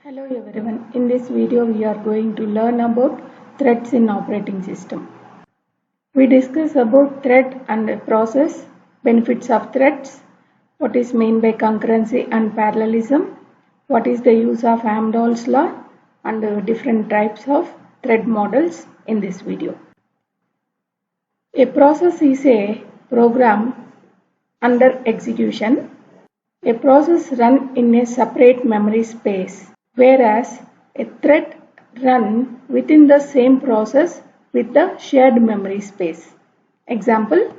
Hello everyone. In this video we are going to learn about threads in operating system. We discuss about thread and process, benefits of threads, what is meant by concurrency and parallelism, what is the use of Amdahl's law, and different types of thread models in this video. A process is a program under execution. A process runs in a separate memory space, whereas a thread runs within the same process with the shared memory space. Example,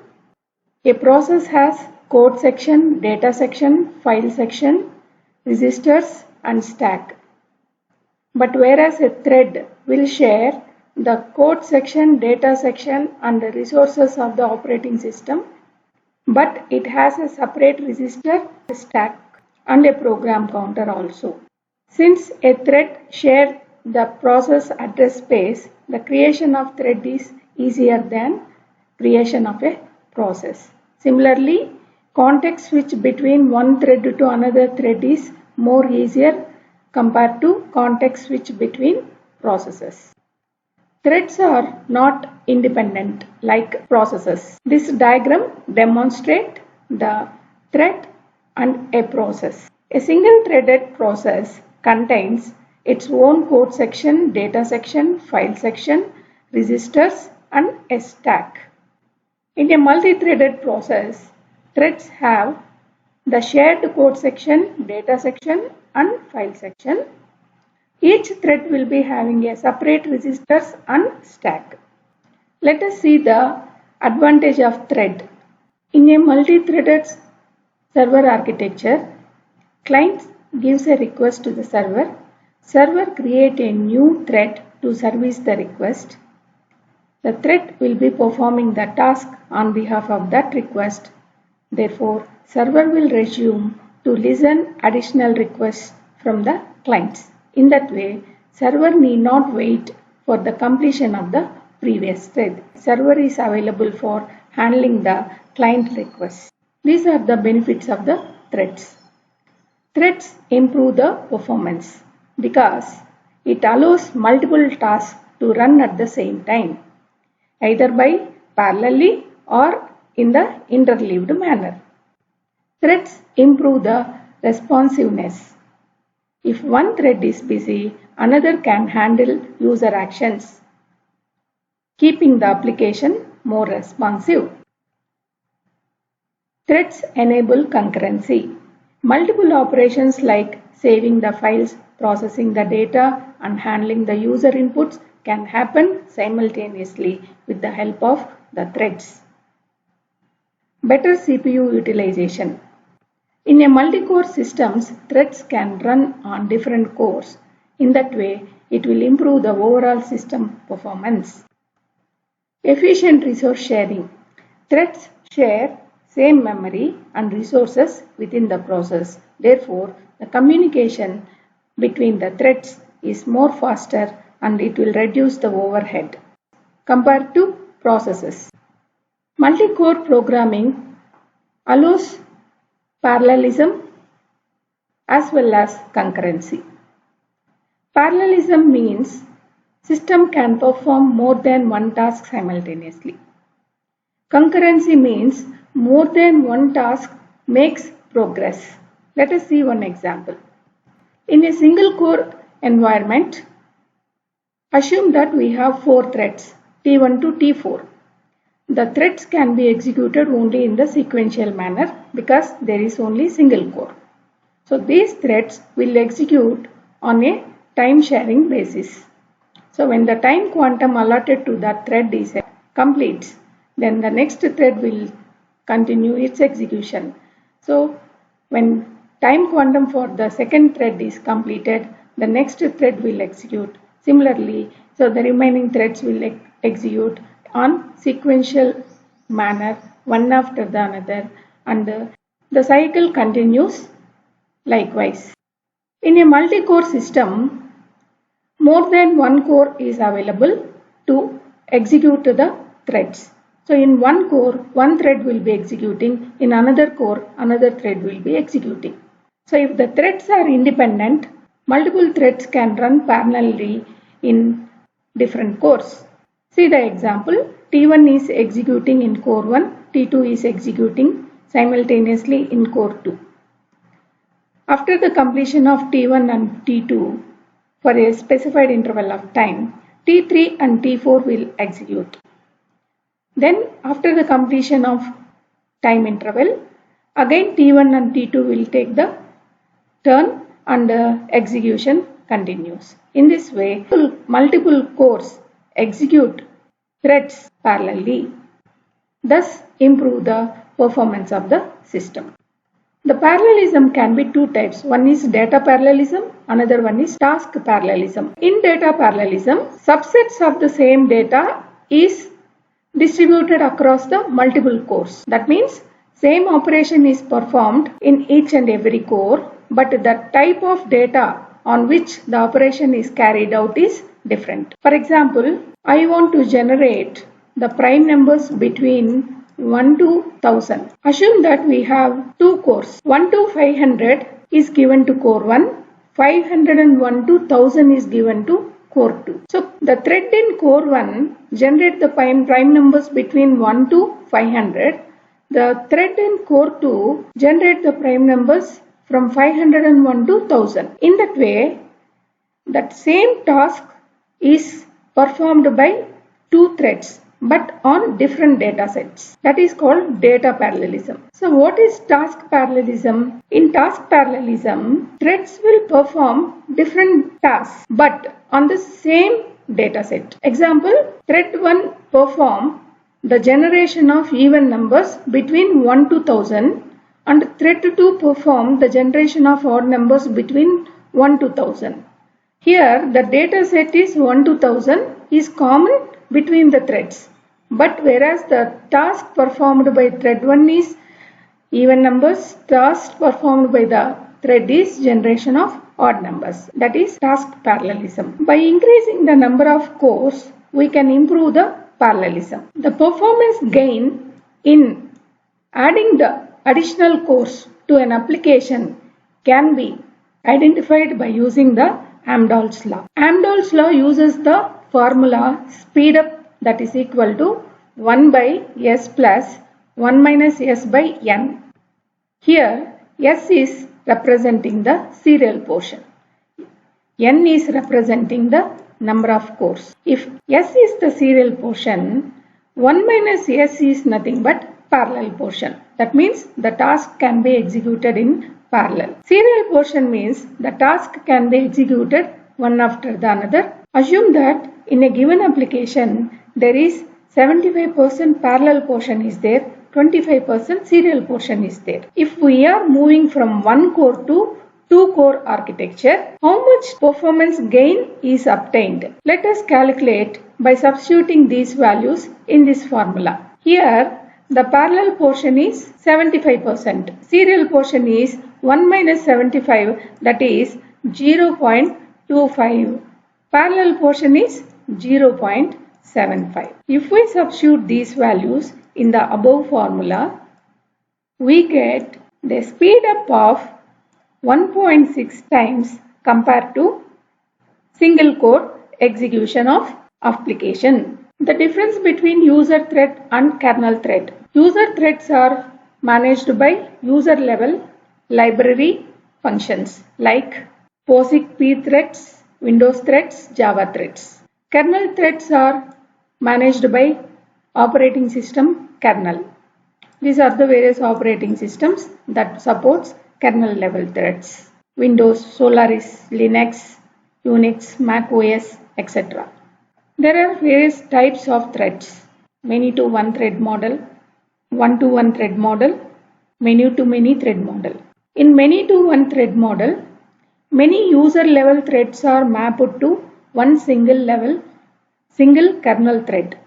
a process has code section, data section, file section, registers and stack. But whereas a thread will share the code section, data section and the resources of the operating system, but it has a separate register, stack and a program counter also. Since a thread shares the process address space, the creation of thread is easier than creation of a process. Similarly, context switch between one thread to another thread is more easier compared to context switch between processes. Threads are not independent like processes. This diagram demonstrates the thread and a process. A single threaded process contains its own code section, data section, file section, registers and a stack. In a multi-threaded process, threads have the shared code section, data section and file section. Each thread will be having a separate registers and stack. Let us see the advantage of thread. In a multi-threaded server architecture, client gives a request to the server. Server creates a new thread to service the request. The thread will be performing the task on behalf of that request. Therefore, server will resume to listen additional requests from the clients. In that way, server need not wait for the completion of the previous thread. Server is available for handling the client requests. These are the benefits of the threads. Threads improve the performance because it allows multiple tasks to run at the same time, either by parallelly or in the interleaved manner. Threads improve the responsiveness. If one thread is busy, another can handle user actions, keeping the application more responsive. Threads enable concurrency. Multiple operations like saving the files, processing the data, and handling the user inputs can happen simultaneously with the help of the threads. Better CPU utilization. In a multi-core systems, threads can run on different cores. In that way, it will improve the overall system performance. Efficient resource sharing. Threads share same memory and resources within the process. Therefore, the communication between the threads is more faster and it will reduce the overhead compared to processes. Multi-core programming allows parallelism as well as concurrency. Parallelism means system can perform more than one task simultaneously. Concurrency means more than one task makes progress. Let us see one example. In a single core environment, assume that we have 4 threads T1 to T4. The threads can be executed only in the sequential manner because there is only single core. So these threads will execute on a time sharing basis. So when the time quantum allotted to that thread is completes, then the next thread will continue its execution. So when time quantum for the second thread is completed, the next thread will execute. Similarly, so the remaining threads will execute on sequential manner one after the another, and the cycle continues likewise. In a multi-core system, more than one core is available to execute the threads. So in one core, one thread will be executing, in another core, another thread will be executing. So if the threads are independent, multiple threads can run parallelly in different cores. See the example. T1 is executing in core 1, T2 is executing simultaneously in core 2. After the completion of T1 and T2 for a specified interval of time, T3 and T4 will execute. Then after the completion of time interval, again T1 and T2 will take the turn and the execution continues. In this way, multiple cores execute threads parallelly, thus improve the performance of the system. The parallelism can be two types. One is data parallelism, another one is task parallelism. In data parallelism, subsets of the same data is distributed across the multiple cores. That means same operation is performed in each and every core, but the type of data on which the operation is carried out is different. For example, I want to generate the prime numbers between 1 to 1000. Assume that we have two cores. 1 to 500 is given to core 1, 501 to 1000 is given to core 2. So the thread in core 1 generate the prime numbers between 1 to 500. The thread in core 2 generate the prime numbers from 501 to 1000. In that way, that same task is performed by two threads but on different data sets. That is called data parallelism. So what is task parallelism? In task parallelism, threads will perform different tasks but on the same data set. Example, thread 1 perform the generation of even numbers between 1 to 1000 and thread 2 perform the generation of odd numbers between 1 to 1000. Here the data set is 1 to 1000 is common between the threads, but whereas the task performed by thread 1 is even numbers, task performed by the thread is generation of odd numbers. That is task parallelism. By increasing the number of cores, we can improve the parallelism. The performance gain in adding the additional cores to an application can be identified by using the Amdahl's law. Amdahl's law uses the formula speed up that is equal to 1 by s plus 1 minus s by n. Here s is representing the serial portion. N is representing the number of cores. If s is the serial portion, 1 minus s is nothing but parallel portion. That means the task can be executed in parallel. Serial portion means the task can be executed one after the another. Assume that in a given application there is 75% parallel portion is there, 25% serial portion is there. If we are moving from one core to two core architecture, how much performance gain is obtained? Let us calculate by substituting these values in this formula. Here the parallel portion is 75%. Serial portion is 1 minus 75, that is 0.25. Parallel portion is 0.75. If we substitute these values in the above formula, we get the speed up of 1.6 times compared to single core execution of application. The difference between user thread and kernel thread. User threads are managed by user level library functions like POSIX P threads, Windows threads, Java threads. Kernel threads are managed by operating system kernel. These are the various operating systems that supports kernel level threads. Windows, Solaris, Linux, Unix, Mac OS, etc. There are various types of threads. Many-to-one thread model, one-to-one thread model, many-to-many thread model. In many-to-one thread model, many user level threads are mapped to one single kernel thread.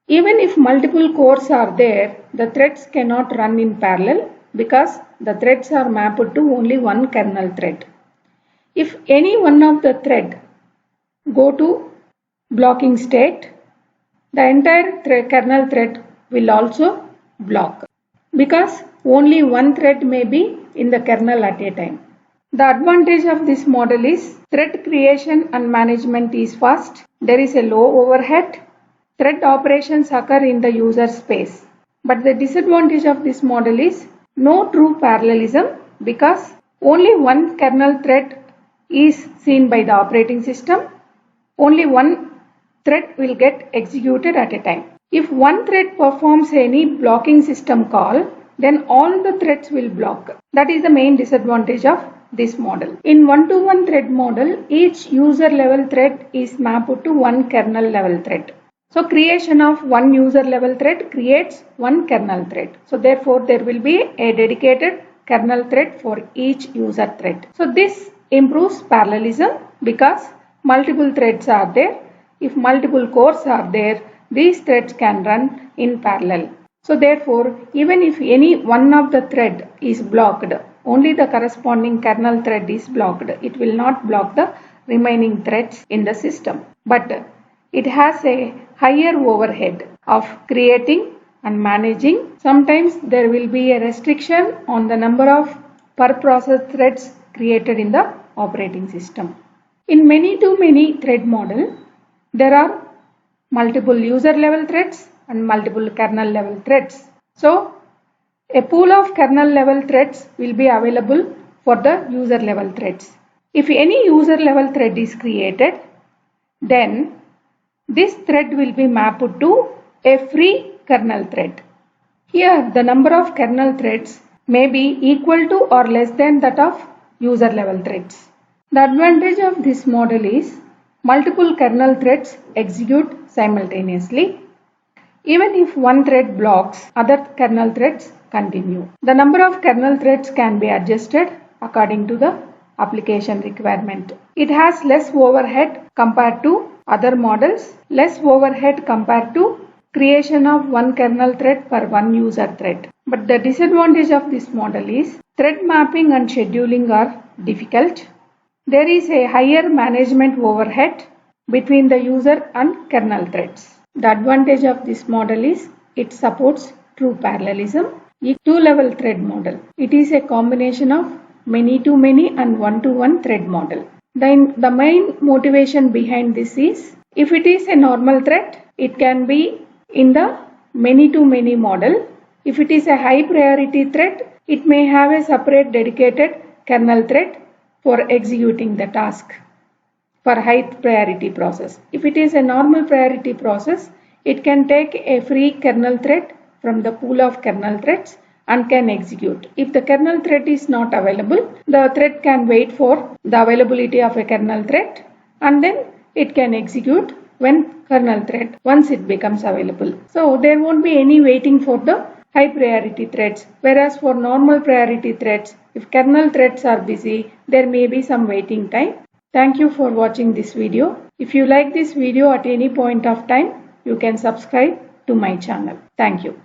Even if multiple cores are there, the threads cannot run in parallel because the threads are mapped to only one kernel thread. If any one of the thread go to blocking state, the entire kernel thread will also block because only one thread may be in the kernel at a time. The advantage of this model is thread creation and management is fast. There is a low overhead. Thread operations occur in the user space. But the disadvantage of this model is no true parallelism because only one kernel thread is seen by the operating system. Only one thread will get executed at a time. If one thread performs any blocking system call, then all the threads will block. That is the main disadvantage of this model. In one-to-one thread model, each user level thread is mapped to one kernel level thread. So creation of one user level thread creates one kernel thread. So therefore there will be a dedicated kernel thread for each user thread. So this improves parallelism because multiple threads are there. If multiple cores are there, these threads can run in parallel. So therefore, even if any one of the thread is blocked, only the corresponding kernel thread is blocked. It will not block the remaining threads in the system. But it has a higher overhead of creating and managing. Sometimes there will be a restriction on the number of per process threads created in the operating system. In many-to-many thread model, there are multiple user level threads and multiple kernel level threads. So a pool of kernel level threads will be available for the user level threads. If any user level thread is created, then this thread will be mapped to a free kernel thread. Here the number of kernel threads may be equal to or less than that of user level threads. The advantage of this model is multiple kernel threads execute simultaneously. Even if one thread blocks, other kernel threads continue. The number of kernel threads can be adjusted according to the application requirement. It has less overhead compared to other models, less overhead compared to creation of one kernel thread per one user thread. But the disadvantage of this model is thread mapping and scheduling are difficult. There is a higher management overhead between the user and kernel threads. The advantage of this model is it supports true parallelism. A two-level thread model. It is a combination of many-to-many and one-to-one thread model. The main motivation behind this is if it is a normal thread, it can be in the many-to-many model. If it is a high priority thread, it may have a separate dedicated kernel thread for executing the task for high priority process. If it is a normal priority process, it can take a free kernel thread from the pool of kernel threads and can execute. If the kernel thread is not available, the thread can wait for the availability of a kernel thread and then it can execute when kernel thread once it becomes available. So there won't be any waiting for the high priority threads, whereas for normal priority threads, if kernel threads are busy, there may be some waiting time. Thank you for watching this video. If you like this video at any point of time, you can subscribe to my channel. Thank you.